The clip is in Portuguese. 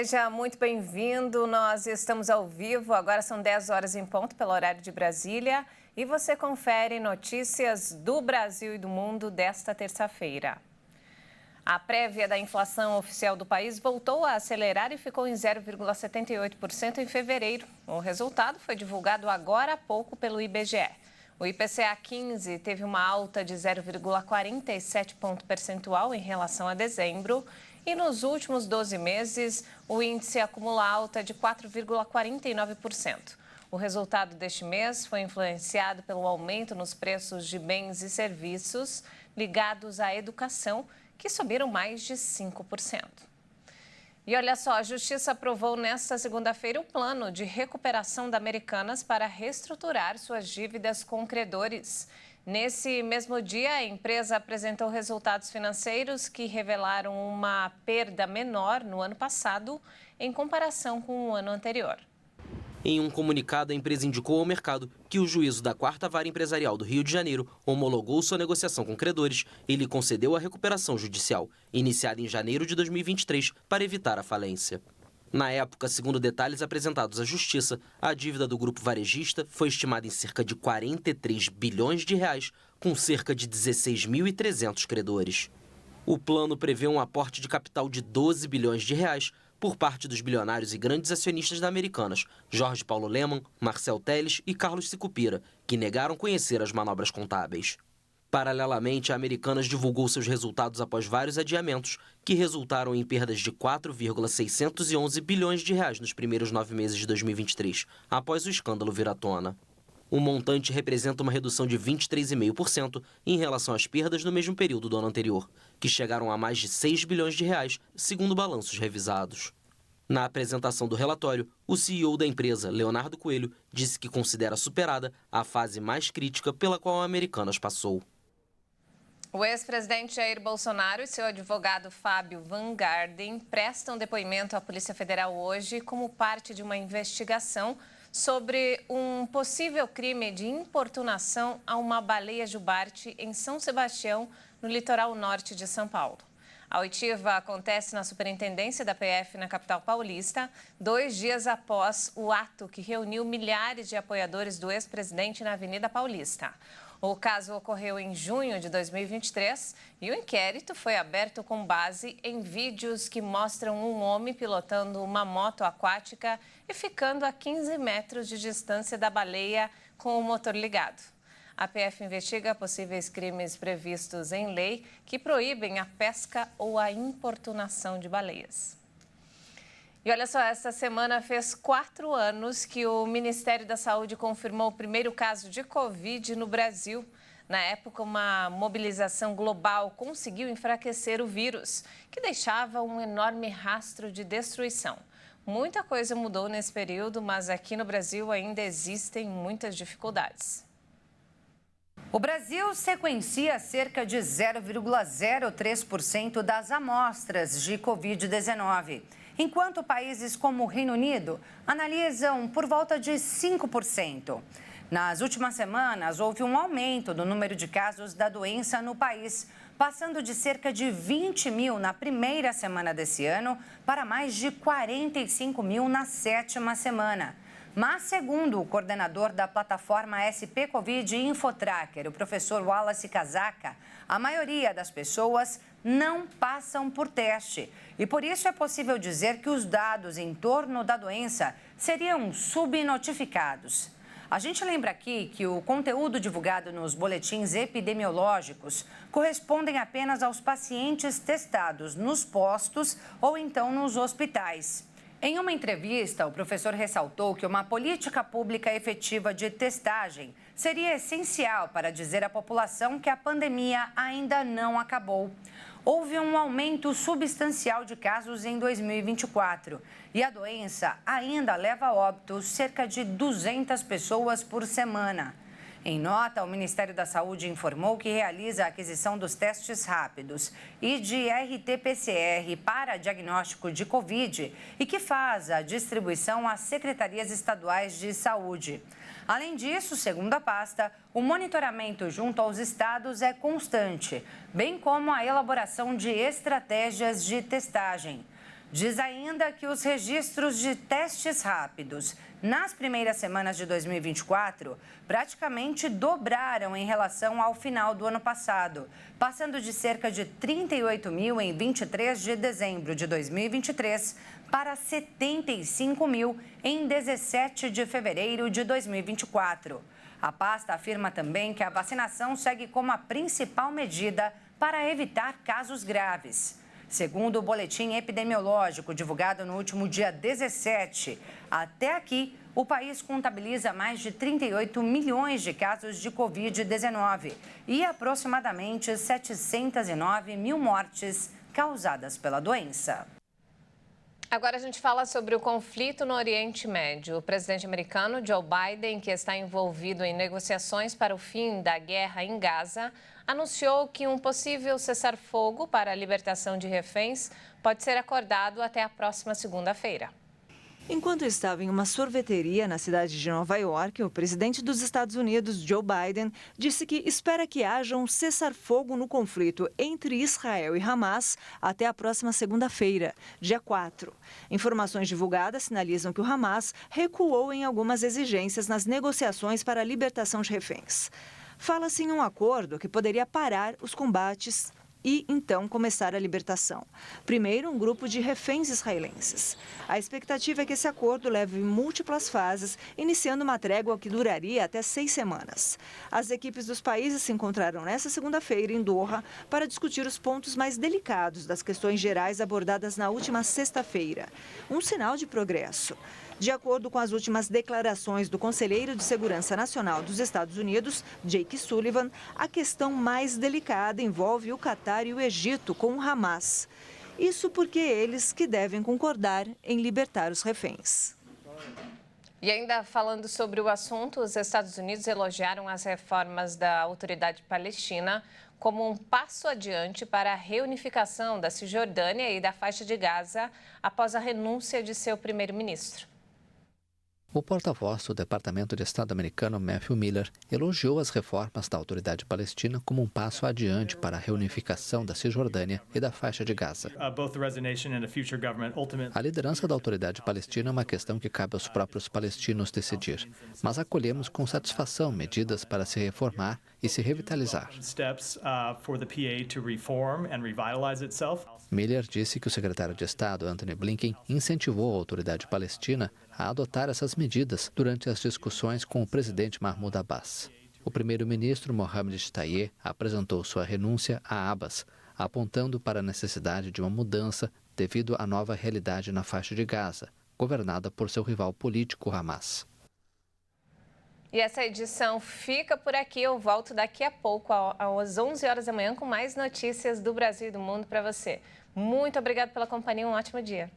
Seja muito bem-vindo. Nós estamos ao vivo, agora são 10 horas em ponto pelo horário de Brasília. E você confere notícias do Brasil e do mundo desta terça-feira. A prévia da inflação oficial do país voltou a acelerar e ficou em 0,78% em fevereiro. O resultado foi divulgado agora há pouco pelo IBGE. O IPCA 15 teve uma alta de 0,47 ponto percentual em relação a dezembro. E nos últimos 12 meses, o índice acumula alta de 4,49%. O resultado deste mês foi influenciado pelo aumento nos preços de bens e serviços ligados à educação, que subiram mais de 5%. E olha só, a Justiça aprovou nesta segunda-feira o plano de recuperação da Americanas para reestruturar suas dívidas com credores. Nesse mesmo dia, a empresa apresentou resultados financeiros que revelaram uma perda menor no ano passado em comparação com o ano anterior. Em um comunicado, a empresa indicou ao mercado que o juízo da 4ª Vara Empresarial do Rio de Janeiro homologou sua negociação com credores e lhe concedeu a recuperação judicial, iniciada em janeiro de 2023, para evitar a falência. Na época, segundo detalhes apresentados à Justiça, a dívida do grupo varejista foi estimada em cerca de 43 bilhões de reais, com cerca de 16.300 credores. O plano prevê um aporte de capital de 12 bilhões de reais por parte dos bilionários e grandes acionistas da Americanas, Jorge Paulo Lemann, Marcel Telles e Carlos Sicupira, que negaram conhecer as manobras contábeis. Paralelamente, a Americanas divulgou seus resultados após vários adiamentos, que resultaram em perdas de 4,611 bilhões de reais nos primeiros 9 meses de 2023, após o escândalo vir à tona. O montante representa uma redução de 23,5% em relação às perdas no mesmo período do ano anterior, que chegaram a mais de 6 bilhões de reais, segundo balanços revisados. Na apresentação do relatório, o CEO da empresa, Leonardo Coelho, disse que considera superada a fase mais crítica pela qual a Americanas passou. O ex-presidente Jair Bolsonaro e seu advogado Fábio Van Garden prestam depoimento à Polícia Federal hoje como parte de uma investigação sobre um possível crime de importunação a uma baleia jubarte em São Sebastião, no litoral norte de São Paulo. A oitiva acontece na Superintendência da PF na capital paulista, 2 dias após o ato que reuniu milhares de apoiadores do ex-presidente na Avenida Paulista. O caso ocorreu em junho de 2023 e o inquérito foi aberto com base em vídeos que mostram um homem pilotando uma moto aquática e ficando a 15 metros de distância da baleia com o motor ligado. A PF investiga possíveis crimes previstos em lei que proíbem a pesca ou a importunação de baleias. E olha só, esta semana fez 4 anos que o Ministério da Saúde confirmou o primeiro caso de Covid no Brasil. Na época, uma mobilização global conseguiu enfraquecer o vírus, que deixava um enorme rastro de destruição. Muita coisa mudou nesse período, mas aqui no Brasil ainda existem muitas dificuldades. O Brasil sequencia cerca de 0,03% das amostras de Covid-19, enquanto países como o Reino Unido analisam por volta de 5%. Nas últimas semanas, houve um aumento do número de casos da doença no país, passando de cerca de 20 mil na primeira semana desse ano para mais de 45 mil na 7ª semana. Mas, segundo o coordenador da plataforma SP Covid Infotracker, o professor Wallace Casaca, a maioria das pessoas não passam por teste. E por isso é possível dizer que os dados em torno da doença seriam subnotificados. A gente lembra aqui que o conteúdo divulgado nos boletins epidemiológicos correspondem apenas aos pacientes testados nos postos ou então nos hospitais. Em uma entrevista, o professor ressaltou que uma política pública efetiva de testagem seria essencial para dizer à população que a pandemia ainda não acabou. Houve um aumento substancial de casos em 2024 e a doença ainda leva a óbito cerca de 200 pessoas por semana. Em nota, o Ministério da Saúde informou que realiza a aquisição dos testes rápidos e de RT-PCR para diagnóstico de Covid e que faz a distribuição às secretarias estaduais de saúde. Além disso, segundo a pasta, o monitoramento junto aos estados é constante, bem como a elaboração de estratégias de testagem. Diz ainda que os registros de testes rápidos nas primeiras semanas de 2024 praticamente dobraram em relação ao final do ano passado, passando de cerca de 38 mil em 23 de dezembro de 2023 para 75 mil em 17 de fevereiro de 2024. A pasta afirma também que a vacinação segue como a principal medida para evitar casos graves. Segundo o boletim epidemiológico divulgado no último dia 17, até aqui, o país contabiliza mais de 38 milhões de casos de Covid-19 e aproximadamente 709 mil mortes causadas pela doença. Agora a gente fala sobre o conflito no Oriente Médio. O presidente americano Joe Biden, que está envolvido em negociações para o fim da guerra em Gaza, anunciou que um possível cessar-fogo para a libertação de reféns pode ser acordado até a próxima segunda-feira. Enquanto estava em uma sorveteria na cidade de Nova York, o presidente dos Estados Unidos, Joe Biden, disse que espera que haja um cessar-fogo no conflito entre Israel e Hamas até a próxima segunda-feira, dia 4. Informações divulgadas sinalizam que o Hamas recuou em algumas exigências nas negociações para a libertação de reféns. Fala-se em um acordo que poderia parar os combates e, então, começar a libertação. Primeiro, um grupo de reféns israelenses. A expectativa é que esse acordo leve múltiplas fases, iniciando uma trégua que duraria até 6 semanas. As equipes dos países se encontraram nesta segunda-feira em Doha para discutir os pontos mais delicados das questões gerais abordadas na última sexta-feira. Um sinal de progresso. De acordo com as últimas declarações do Conselheiro de Segurança Nacional dos Estados Unidos, Jake Sullivan, a questão mais delicada envolve o Catar e o Egito com o Hamas. Isso porque eles que devem concordar em libertar os reféns. E ainda falando sobre o assunto, os Estados Unidos elogiaram as reformas da Autoridade Palestina como um passo adiante para a reunificação da Cisjordânia e da faixa de Gaza após a renúncia de seu primeiro-ministro. O porta-voz do Departamento de Estado americano, Matthew Miller, elogiou as reformas da Autoridade Palestina como um passo adiante para a reunificação da Cisjordânia e da faixa de Gaza. A liderança da Autoridade Palestina é uma questão que cabe aos próprios palestinos decidir, mas acolhemos com satisfação medidas para se reformar e se revitalizar. Miller disse que o secretário de Estado, Antony Blinken, incentivou a Autoridade Palestina a adotar essas medidas durante as discussões com o presidente Mahmoud Abbas. O primeiro-ministro Mohamed Shtayyeh apresentou sua renúncia a Abbas, apontando para a necessidade de uma mudança devido à nova realidade na faixa de Gaza, governada por seu rival político Hamas. E essa edição fica por aqui. Eu volto daqui a pouco, às 11 horas da manhã, com mais notícias do Brasil e do mundo para você. Muito obrigada pela companhia, um ótimo dia.